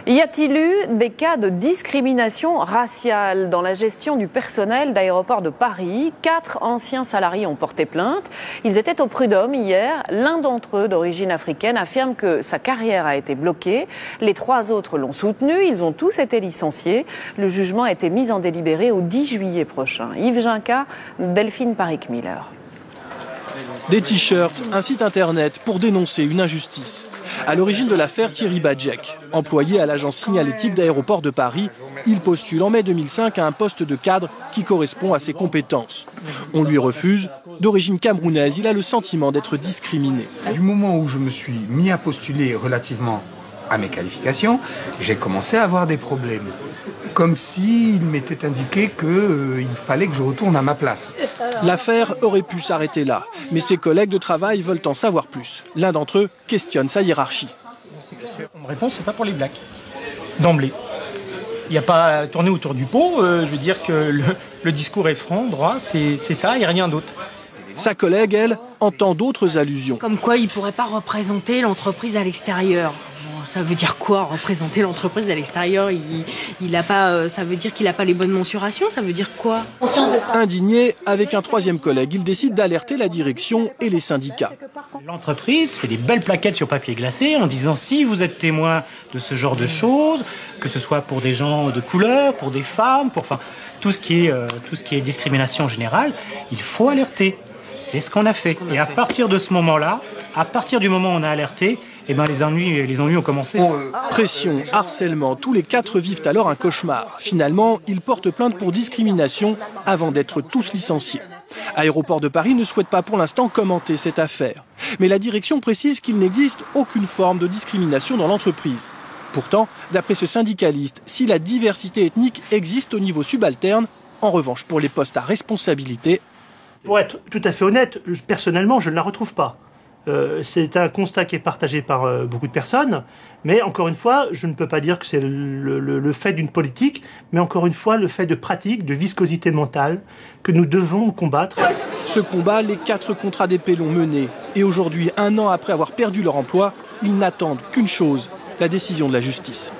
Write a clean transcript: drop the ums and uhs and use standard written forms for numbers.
Y a-t-il eu des cas de discrimination raciale dans la gestion du personnel d'Aéroports de Paris? 4 anciens salariés ont porté plainte. Ils étaient au prud'homme hier. L'un d'entre eux, d'origine africaine, affirme que sa carrière a été bloquée. Les 3 autres l'ont soutenu. Ils ont tous été licenciés. Le jugement a été mis en délibéré au 10 juillet prochain. Yves Ginca, Delphine Paric-Miller. Des t-shirts, un site internet pour dénoncer une injustice. À l'origine de l'affaire, Thierry Badjek, employé à l'agence signalétique d'Aéroports de Paris, il postule en mai 2005 à un poste de cadre qui correspond à ses compétences. On lui refuse. D'origine camerounaise, il a le sentiment d'être discriminé. Du moment où je me suis mis à postuler relativement à mes qualifications, j'ai commencé à avoir des problèmes. Comme s'il m'était indiqué qu'il fallait que je retourne à ma place. L'affaire aurait pu s'arrêter là, mais ses collègues de travail veulent en savoir plus. L'un d'entre eux questionne sa hiérarchie. On me répond, c'est pas pour les blacks, d'emblée. Il n'y a pas à tourner autour du pot, je veux dire que le discours est franc, droit, c'est ça, il n'y a rien d'autre. Sa collègue, elle, entend d'autres allusions. Comme quoi il ne pourrait pas représenter l'entreprise à l'extérieur. Bon, ça veut dire quoi, représenter l'entreprise à l'extérieur? Ça veut dire qu'il n'a pas les bonnes mensurations? Ça veut dire quoi? Indigné, avec un 3e collègue, il décide d'alerter la direction et les syndicats. L'entreprise fait des belles plaquettes sur papier glacé en disant si vous êtes témoin de ce genre de choses, que ce soit pour des gens de couleur, pour des femmes, pour tout ce qui est discrimination générale, il faut alerter. C'est ce qu'on a fait. Et à partir de ce moment-là, à partir du moment où on a alerté, les ennuis ont commencé. Pression, harcèlement, tous les 4 vivent alors un cauchemar. Finalement, ils portent plainte pour discrimination avant d'être tous licenciés. Aéroports de Paris ne souhaite pas pour l'instant commenter cette affaire. Mais la direction précise qu'il n'existe aucune forme de discrimination dans l'entreprise. Pourtant, d'après ce syndicaliste, si la diversité ethnique existe au niveau subalterne, en revanche pour les postes à responsabilité, pour être tout à fait honnête, personnellement, je ne la retrouve pas. C'est un constat qui est partagé par beaucoup de personnes, mais encore une fois, je ne peux pas dire que c'est le fait d'une politique, mais encore une fois, le fait de pratiques, de viscosité mentale que nous devons combattre. Ce combat, les 4 contrats d'épée l'ont mené. Et aujourd'hui, 1 an après avoir perdu leur emploi, ils n'attendent qu'une chose, la décision de la justice.